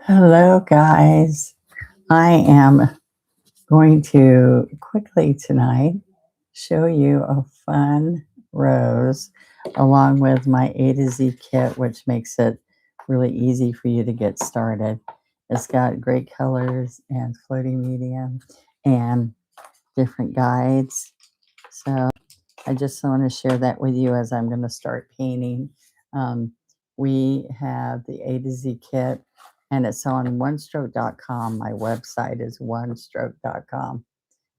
Hello, guys. I am going to quickly tonight show you a fun rose along with my A to Z kit, which makes it really easy for you to get started. It's got great colors and floating medium and different guides. So I just want to share that with you as I'm going to start painting. Um, we have the A to Z kit, and it's on onestroke.com. My website is onestroke.com.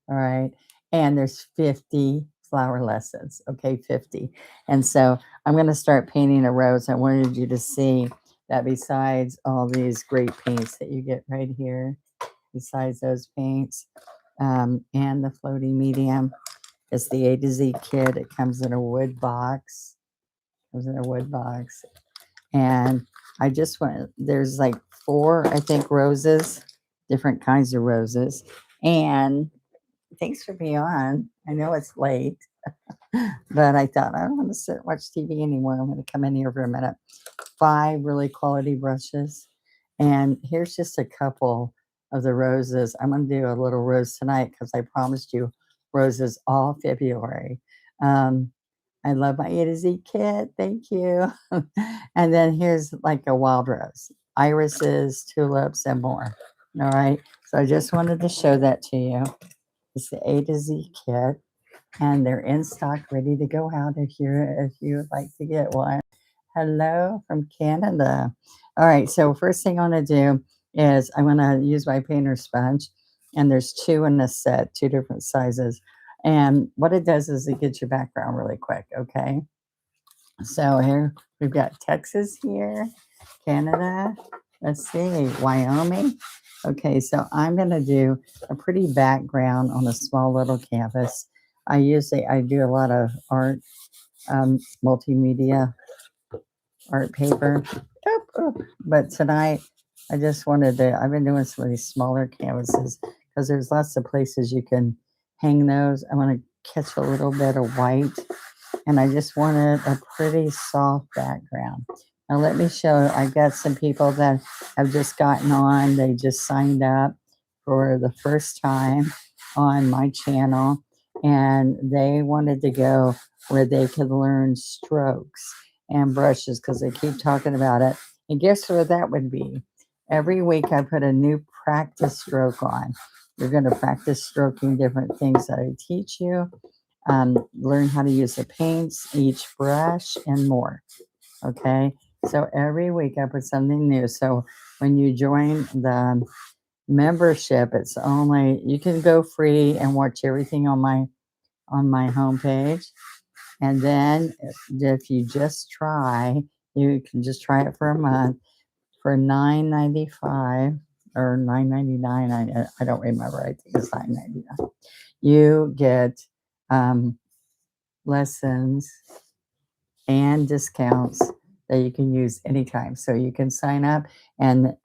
All right. And there's 50 flower lessons. Okay, 50. And so I'm going to start painting a rose. I wanted you to see that besides all these great paints that you get right here, besides those paints and the floating medium, it's the A to Z kit. It comes in a wood box. Comes in a wood box. And I just want, there's like four, I think, roses, different kinds of roses. And thanks for being on. I know it's late, but I thought I don't want to sit and watch TV anymore. I'm going to come in here for a minute. 5 really quality brushes. And here's just a couple of the roses. I'm going to do a little rose tonight because I promised you roses all February. Um, I love my A to Z kit. Thank you. And then here's like a wild rose, irises, tulips, and more. All right. So I just wanted to show that to you. It's the A to Z kit, and they're in stock, ready to go out if you would like to get one. Hello from Canada. All right, so first thing I want to do is I want to use my painter sponge, and there's 2 in this set, 2 different sizes. And what it does is it gets your background really quick, okay? So here we've got Texas here, Canada, let's see, Wyoming. Okay, so I'm going to do a pretty background on a small little canvas. I do a lot of art, multimedia art paper. But tonight, I just wanted to, I've been doing some of these smaller canvases because there's lots of places you can hang those. I want to catch a little bit of white, and I just wanted a pretty soft background. Now, let me show, I've got some people that have just gotten on, they just signed up for the first time on my channel, and they wanted to go where they could learn strokes and brushes because they keep talking about it. And guess what that would be? Every week I put a new practice stroke on. You're going to practice stroking different things that I teach you, learn how to use the paints, each brush, and more. Okay, so every week I put something new. So when you join the membership, it's only, you can go free and watch everything on my homepage. And then if you just try, you can just try it for a month for $9.95 or $9.99. I don't remember. I think it's $9.99. You get lessons and discounts that you can use anytime. So you can sign up and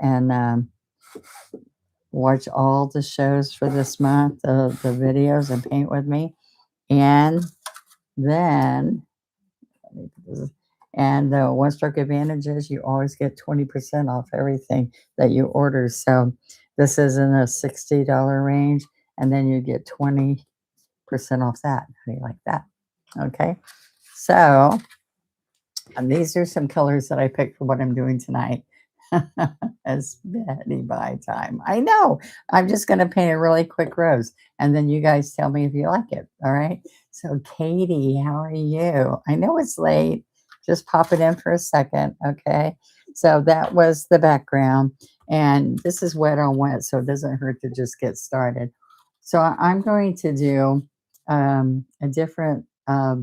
watch all the shows for this month, the videos, and paint with me. And then, and the One Stroke Advantage is you always get 20% off everything that you order. So this is in a $60 range, and then you get 20% off that. How do you like that? Okay. So these are some colors that I picked for what I'm doing tonight. As Betty by time. I know. I'm just going to paint a really quick rose, and then you guys tell me if you like it. All right. So, Katie, how are you? I know it's late. Just pop it in for a second. Okay. So, that was the background, and this is wet on wet, so it doesn't hurt to just get started. So, I'm going to do a different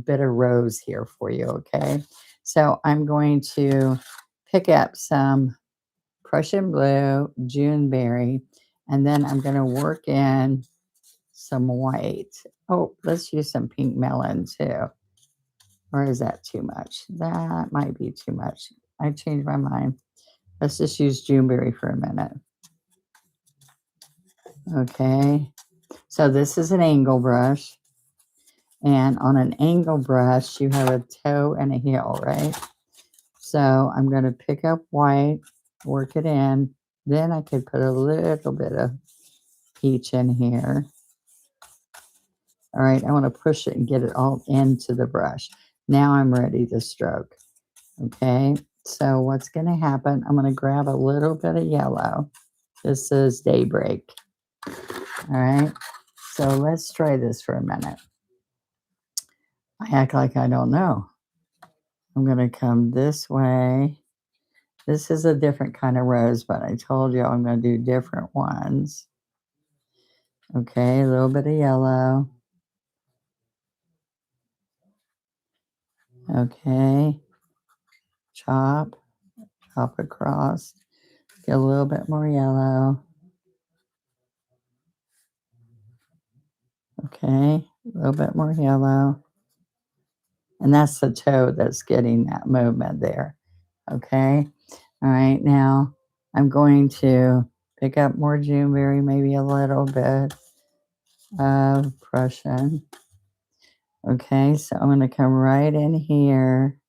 bit of rose here for you. Okay. So, I'm going to pick up some Prussian blue, Juneberry, and then I'm going to work in some white. Oh, let's use some pink melon too. Or is that too much? That might be too much. I changed my mind. Let's just use Juneberry for a minute. Okay. So this is an angle brush. And on an angle brush, you have a toe and a heel, right? So I'm going to pick up white, work it in, Then I could put a little bit of peach in here. All right, I want to push it and get it all into the brush. Now I'm ready to stroke. Okay, so what's going to happen, I'm going to grab a little bit of yellow. This is Daybreak. All right, so let's try this for a minute. I act like I don't know. I'm going to come this way. This is a different kind of rose, but I told you I'm going to do different ones. Okay, a little bit of yellow. Okay, chop across. Get a little bit more yellow. Okay, a little bit more yellow. And that's the toe that's getting that movement there. Okay, all right, now I'm going to pick up more Juneberry, maybe a little bit of Prussian. Okay, so I'm going to come right in here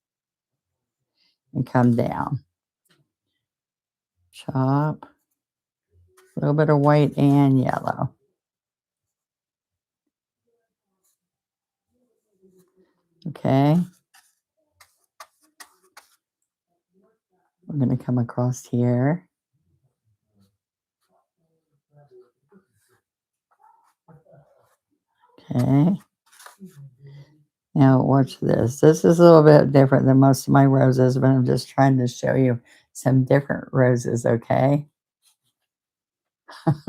and come down. Chop. A little bit of white and yellow. Okay. We're going to come across here. Okay. Now watch this. This is a little bit different than most of my roses, but I'm just trying to show you some different roses, okay? I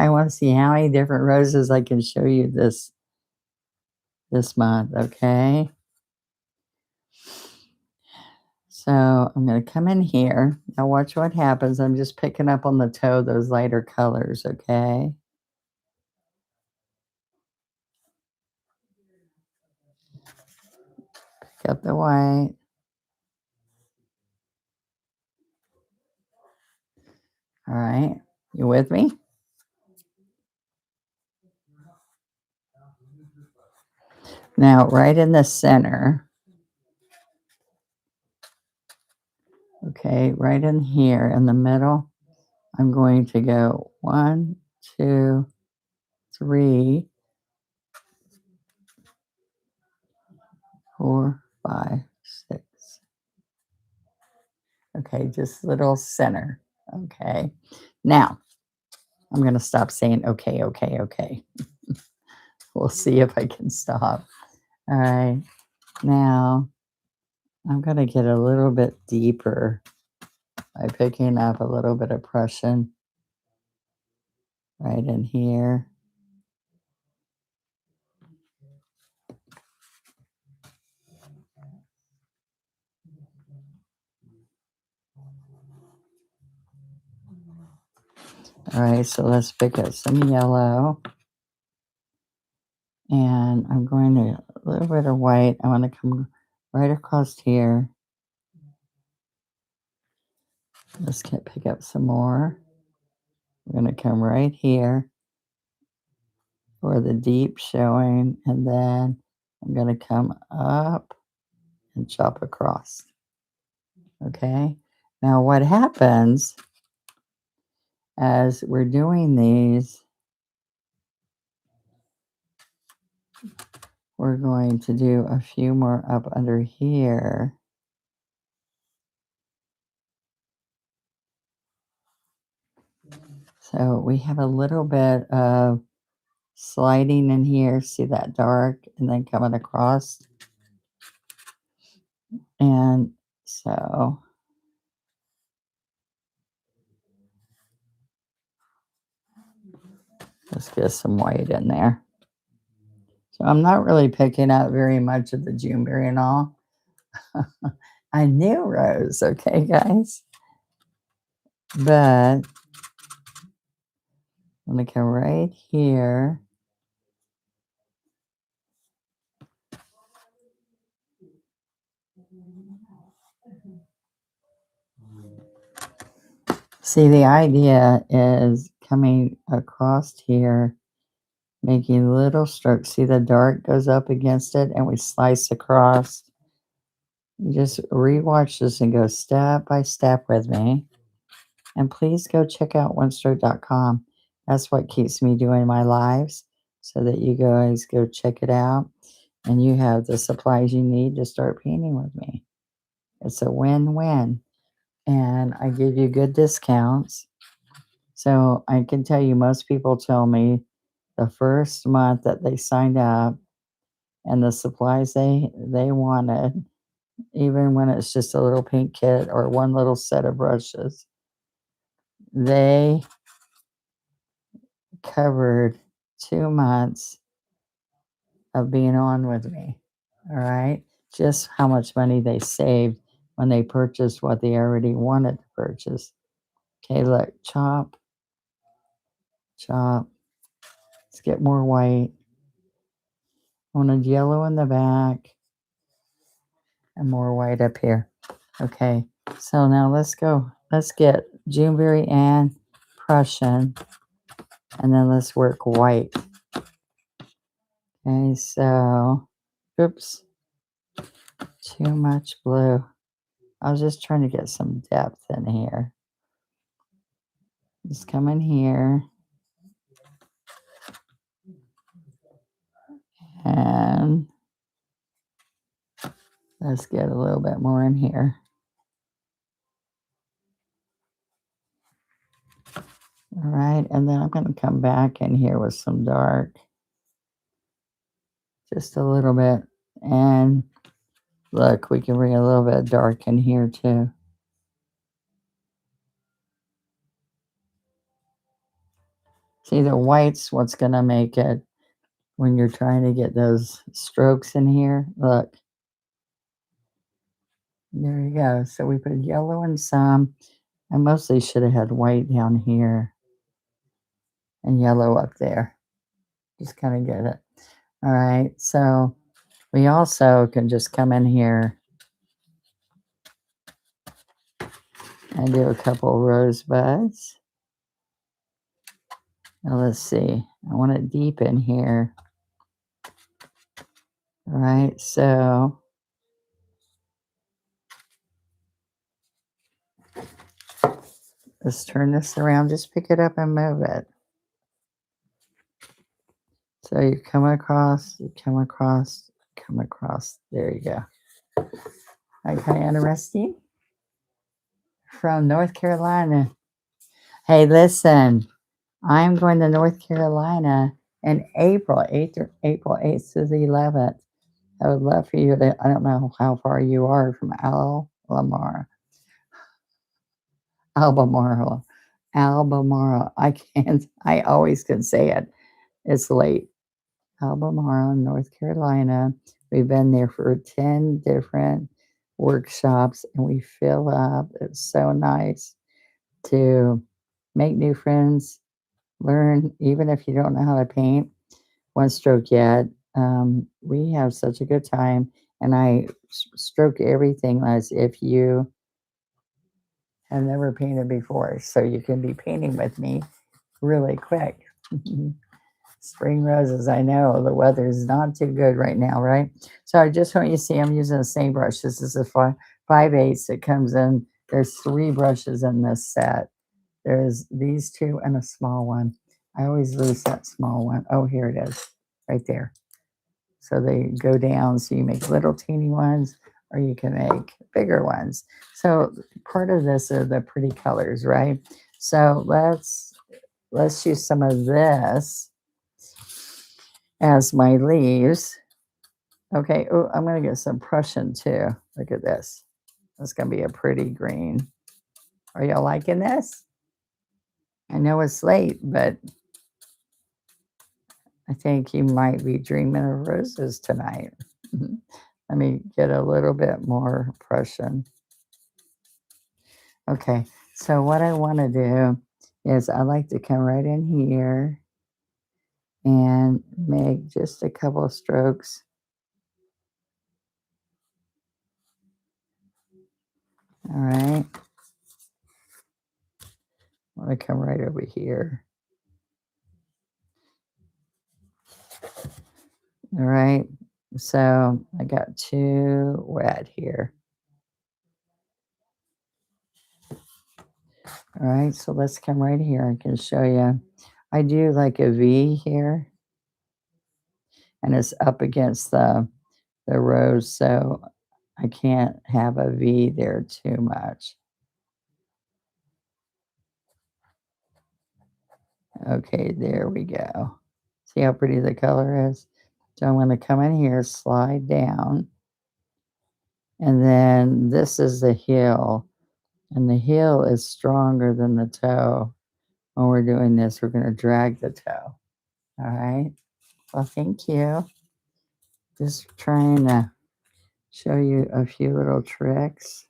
want to see how many different roses I can show you this month, okay? So I'm going to come in here. Now watch what happens. I'm just picking up on the toe those lighter colors, okay? Pick up the white. All right. You with me? Now, right in the center, okay, right in here in the middle, I'm going to go 1, 2, 3, 4, 5, 6. Okay, just little center. Okay. Now, I'm going to stop saying okay, okay, okay. We'll see if I can stop. All right. Now, I'm going to get a little bit deeper by picking up a little bit of Prussian right in here. All right, so let's pick up some yellow. And I'm going to a little bit of white. I want to come right across here. Let's pick up some more. We're going to come right here for the deep showing. And then I'm going to come up and chop across. Okay. Now what happens as we're doing these, we're going to do a few more up under here. So we have a little bit of sliding in here. See that dark and then coming across. And so let's get some white in there. So I'm not really picking up very much of the Juneberry and all. I knew rose, okay, guys? But I'm going to come right here. See, the idea is coming across here, making little strokes. See, the dark goes up against it, and we slice across. Just rewatch this and go step by step with me. And please go check out onestroke.com. That's what keeps me doing my lives, so that you guys go check it out and you have the supplies you need to start painting with me. It's a win-win. And I give you good discounts. So I can tell you, most people tell me the first month that they signed up and the supplies they wanted, even when it's just a little paint kit or one little set of brushes, they covered 2 months of being on with me. All right. Just how much money they saved when they purchased what they already wanted to purchase. Okay, look, chop, chop. Let's get more white. I wanted yellow in the back and more white up here. Okay, so now let's go. Let's get Juneberry and Prussian, and then let's work white. Okay, so, oops, too much blue. I was just trying to get some depth in here. Just come in here and let's get a little bit more in here. All right, and then I'm going to come back in here with some dark, just a little bit. And look, we can bring a little bit of dark in here too. See, the white's what's going to make it when you're trying to get those strokes in here. Look, there you go. So we put yellow in some. I mostly should have had white down here and yellow up there. Just kind of get it. All right, so we also can just come in here and do a couple rosebuds. Now let's see. I want it deep in here. All right, so let's turn this around. Just pick it up and move it. So you come across, you come across, come across. There you go. Okay, interesting. From North Carolina. Hey, listen, I'm going to North Carolina in April 8th to the 11th. I would love for you to, I don't know how far you are from Albemarle. Albemarle. I always can say it. It's late. Albemarle, North Carolina. We've been there for 10 different workshops and we fill up. It's so nice to make new friends, learn, even if you don't know how to paint one stroke yet. We have such a good time, and I stroke everything as if you have never painted before, so you can be painting with me really quick. Spring roses, I know the weather is not too good right now, right? So I just want you to see I'm using the same brush. This is a 5/8 that comes in. There's 3 brushes in this set. There's these 2 and a small one. I always lose that small one. Oh, here it is, right there. So they go down, so you make little teeny ones, or you can make bigger ones. So part of this are the pretty colors, right? So let's use some of this as my leaves. Okay, oh, I'm gonna get some Prussian too. Look at this. That's gonna be a pretty green. Are y'all liking this? I know it's late, but I think you might be dreaming of roses tonight. Let me get a little bit more Prussian. Okay, so what I want to do is I like to come right in here and make just a couple of strokes. All right. I want to come right over here. All right. So I got too wet here. All right, so let's come right here. I can show you. I do like a V here, and it's up against the rose, so I can't have a V there too much. Okay, there we go. See how pretty the color is? So I'm going to come in here, slide down, and then this is the heel, and the heel is stronger than the toe. When we're doing this, we're going to drag the toe. All right. Well, thank you. Just trying to show you a few little tricks.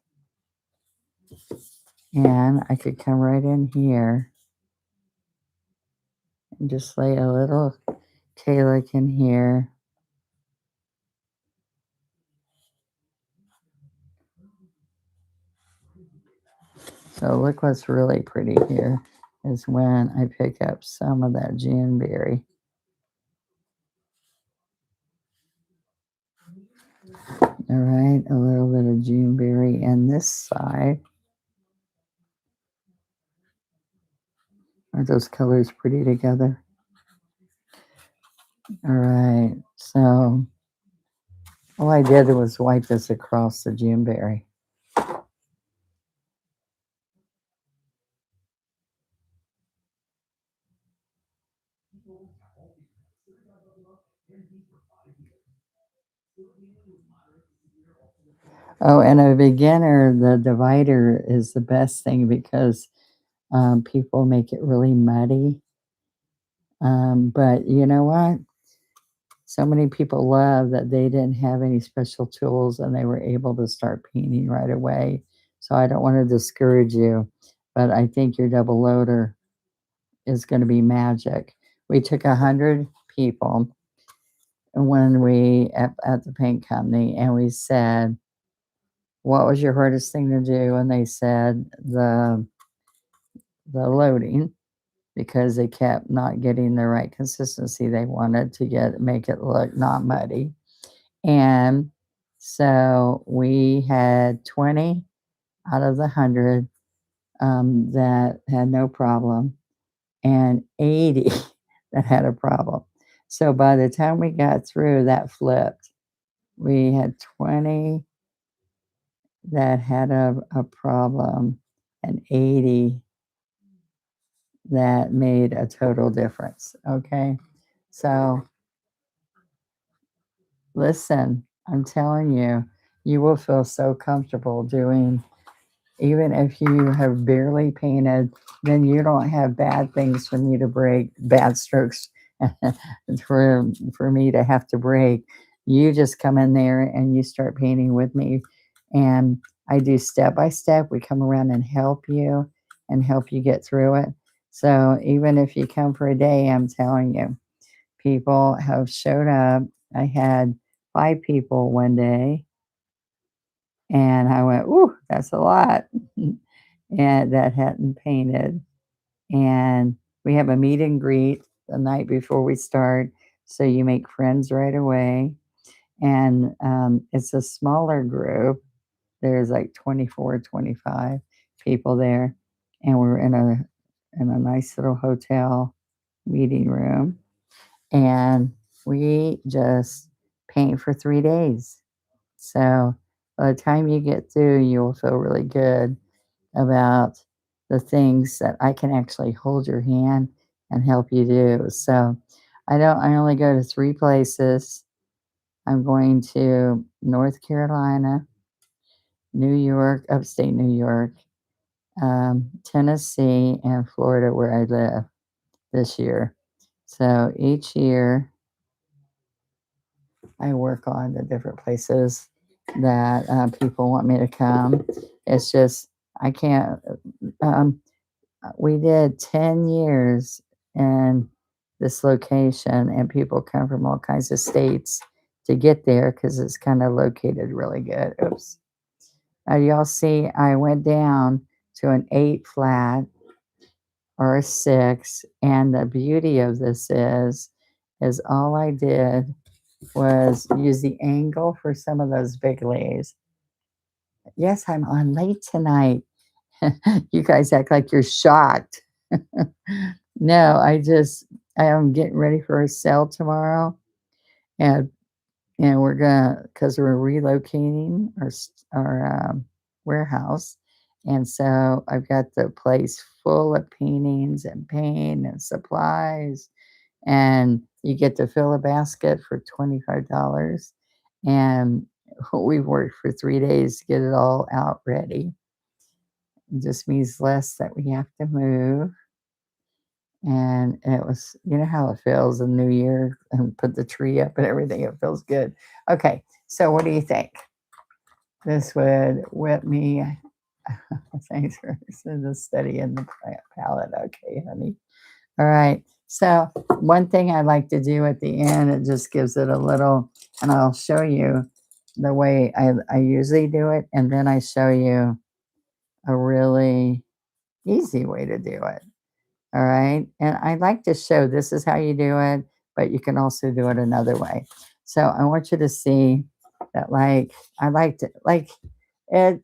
And I could come right in here and just lay a little calyx in here. So look what's really pretty here is when I pick up some of that Juneberry. All right, a little bit of Juneberry in this side. Aren't those colors pretty together? All right, so all I did was wipe this across the Juneberry. Oh, and a beginner, the divider is the best thing because people make it really muddy. But you know what? So many people love that they didn't have any special tools and they were able to start painting right away. So I don't want to discourage you, but I think your double loader is going to be magic. We took 100 people when we at the paint company and we said, what was your hardest thing to do? And they said the loading because they kept not getting the right consistency they wanted to make it look not muddy. And so we had 20 out of the 100 that had no problem, and 80 that had a problem. So by the time we got through, that flipped. We had 20 that had a problem and 80 that made a total difference. Okay. So listen, I'm telling you, you will feel so comfortable doing, even if you have barely painted, then you don't have bad things for me to break, bad strokes for me to have to break. You just come in there and you start painting with me. And I do step by step. We come around and help you get through it. So even if you come for a day, I'm telling you, people have showed up. I had 5 people one day, and I went, "Ooh, that's a lot," and that hadn't painted. And we have a meet and greet the night before we start, so you make friends right away. And it's a smaller group. There's like 24, 25 people there, and we're in a nice little hotel meeting room, and we just paint for 3 days. So by the time you get through, you'll feel really good about the things that I can actually hold your hand and help you do. So I only go to 3 places. I'm going to North Carolina, New York, upstate New York, Tennessee, and Florida, where I live this year. So each year I work on the different places that people want me to come. It's just, I can't. Um, we did 10 years in this location, and people come from all kinds of states to get there because it's kind of located really good. Oops. Now, y'all see, I went down to an 8 flat or a 6, and the beauty of this is all I did was use the angle for some of those big leaves. Yes, I'm on late tonight. You guys act like you're shocked. No, I am getting ready for a sale tomorrow, and we're gonna because we're relocating our warehouse, and so I've got the place full of paintings and paint and supplies, and you get to fill a basket for $25, and we've worked for 3 days to get it all out ready. It just means less that we have to move. And it was, you know how it feels in New Year and put the tree up and everything. It feels good. Okay, so what do you think? This would whip me. Thanks for the study in the palette. Okay, honey. All right. So one thing I like to do at the end, it just gives it a little, and I'll show you the way I usually do it, and then I show you a really easy way to do it. All right. And I like to show this is how you do it, but you can also do it another way. So I want you to see that, like, I like to, like, it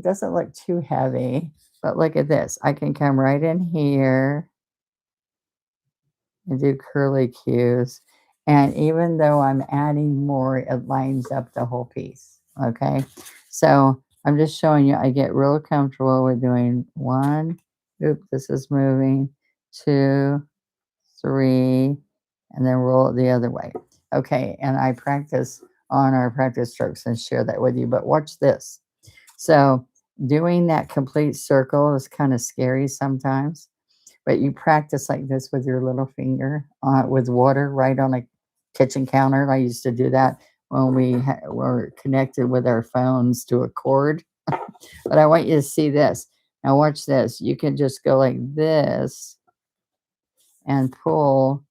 doesn't look too heavy, but look at this. I can come right in here and do curly cues. And even though I'm adding more, it lines up the whole piece. Okay. So I'm just showing you, I get real comfortable with doing one. Oop, this is moving. Two, three, and then roll it the other way. Okay. And I practice on our practice strokes and share that with you. But watch this. So doing that complete circle is kind of scary sometimes, but you practice like this with your little finger with water right on a kitchen counter. I used to do that when we were connected with our phones to a cord. But I want you to see this. Now watch this. You can just go like this and pull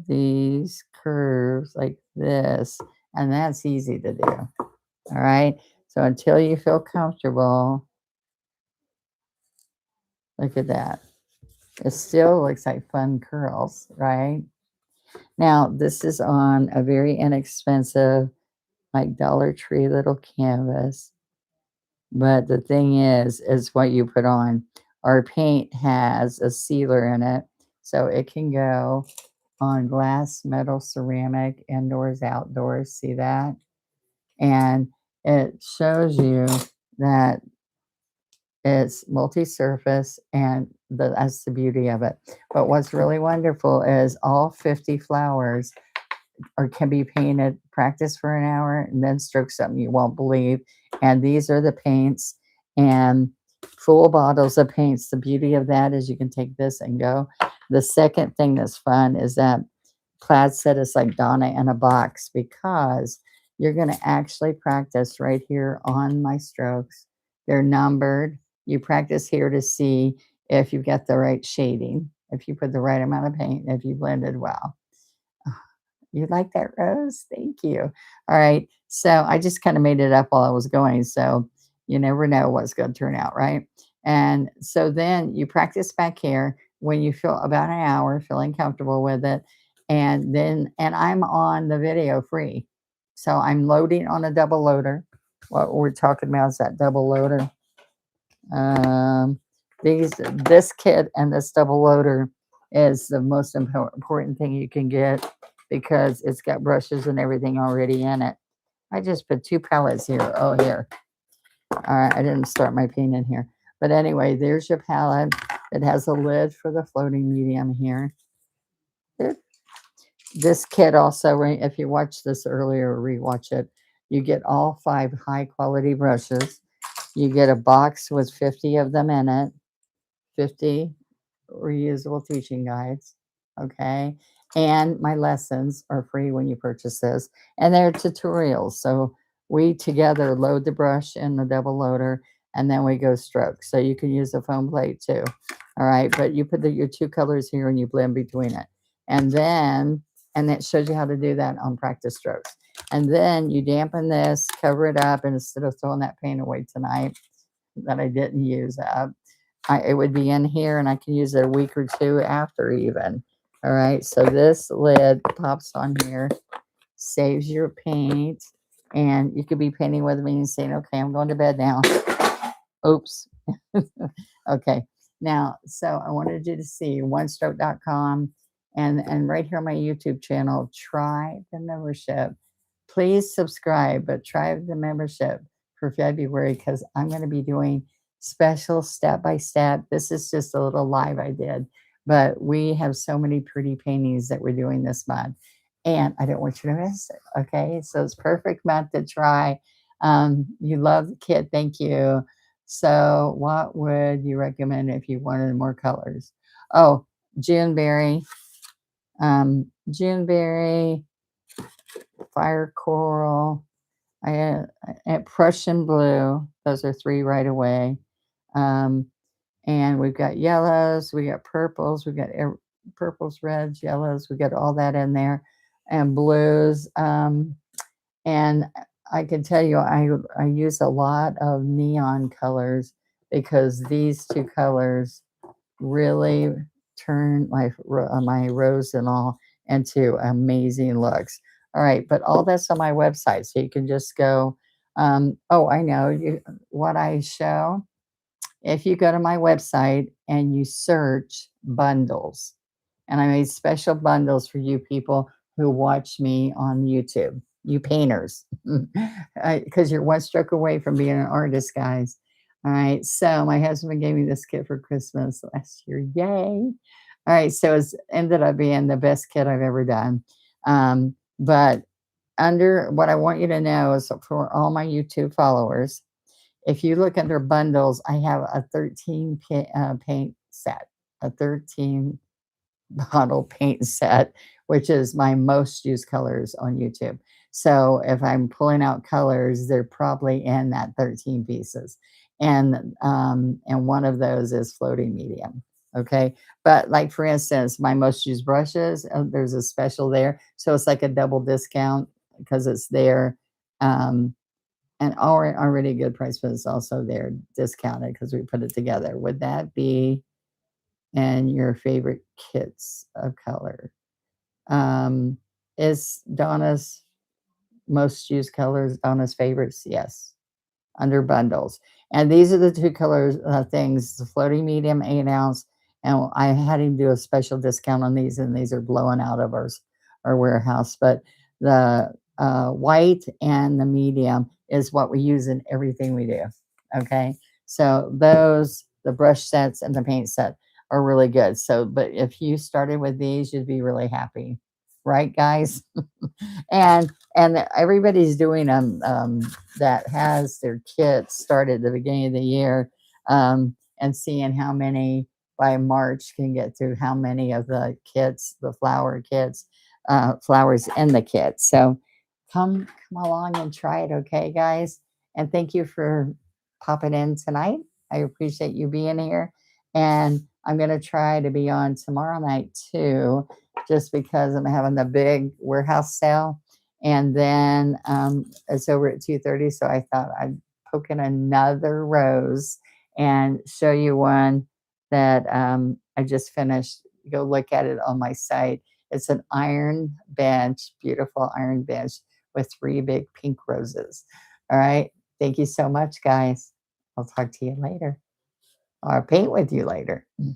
these curves like this, and that's easy to do. All right. So until you feel comfortable, look at that. It still looks like fun curls, right? Now, this is on a very inexpensive, like Dollar Tree little canvas. But the thing is what you put on. Our paint has a sealer in it, so it can go on glass, metal, ceramic, indoors, outdoors. See that? And it shows you that it's multi-surface, and that's the beauty of it. But what's really wonderful is all 50 flowers or can be painted. Practice for an hour and then stroke something you won't believe. And these are the paints and full bottles of paints. The beauty of that is you can take this and go. The second thing that's fun is that plaid set is like Donna in a box, because you're going to actually practice right here on my strokes. They're numbered. You practice here to see if you've got the right shading, if you put the right amount of paint, if you blended well. You like that, Rose? Thank you. All right. So I just kind of made it up while I was going. So you never know what's going to turn out, right? And so then you practice back here when you feel about an hour, feeling comfortable with it. And I'm on the video free. So I'm loading on a double loader. What we're talking about is that double loader. This kit and this double loader is the most important thing you can get, because it's got brushes and everything already in it. I just put 2 palettes here. Oh, here. All right, I didn't start my paint in here. But anyway, there's your palette. It has a lid for the floating medium here. This kit also, if you watched this earlier or rewatch it, you get all 5 high quality brushes. You get a box with 50 of them in it, 50 reusable teaching guides, okay? And my lessons are free when you purchase this. And they're tutorials. So we together load the brush in the double loader, and then we go stroke. So you can use a foam plate too. All right. But you put your 2 colors here and you blend between it. And it shows you how to do that on practice strokes. And then you dampen this, cover it up, and instead of throwing that paint away tonight that I didn't use up, it would be in here, and I can use it a week or 2 after even. All right, so this lid pops on here, saves your paint, and you could be painting with me and saying, okay, I'm going to bed now. Oops. Okay. Now, so I wanted you to see onestroke.com and right here on my YouTube channel, try the membership. Please subscribe, but try the membership for February because I'm going to be doing special step by step. This is just a little live I did, but we have so many pretty paintings that we're doing this month. And I don't want you to miss it. Okay. So it's perfect month to try. You love the kit. Thank you. So, what would you recommend if you wanted more colors? Oh, Juneberry, Juneberry, Fire Coral, Prussian Blue. Those are three right away. Um, and we've got yellows, we got purples, we got purples, reds, yellows. We got all that in there, and blues. And I can tell you, I use a lot of neon colors because these two colors really turn my rose and all into amazing looks. All right, but all that's on my website, so you can just go. Oh, I know what I show. If you go to my website and you search bundles, and I made special bundles for you people who watch me on YouTube, you painters, because you're one stroke away from being an artist, guys. All right. So my husband gave me this kit for Christmas last year. Yay. All right. So it's ended up being the best kit I've ever done. But under what I want you to know is for all my YouTube followers, if you look under bundles, I have a 13 paint set, a 13 bottle paint set, which is my most used colors on YouTube. So if I'm pulling out colors, they're probably in that 13 pieces. And one of those is floating medium. Okay. But like for instance, my most used brushes, there's a special there. So it's like a double discount because it's there. And already good price, but it's also there discounted because we put it together. Would that be in your favorite kits of color? Is Donna's most used colors Donna's favorites? Yes, under bundles. And these are the two colors things: the floating medium 8 ounce, and I had him do a special discount on these, and these are blowing out of our warehouse. But the white and the medium is what we use in everything we do. Okay, so those the brush sets and the paint set are really good. So, but if you started with these, you'd be really happy, right, guys? And everybody's doing them that has their kits started at the beginning of the year, and seeing how many by March can get through how many of the kits, the flower kits, flowers in the kit. So come along and try it, okay, guys? And thank you for popping in tonight. I appreciate you being here, and I'm going to try to be on tomorrow night too, just because I'm having the big warehouse sale. And then it's over at 2:30. So I thought I'd poke in another rose and show you one that I just finished. Go look at it on my site. It's an iron bench, beautiful iron bench with 3 big pink roses. All right. Thank you so much, guys. I'll talk to you later or paint with you later.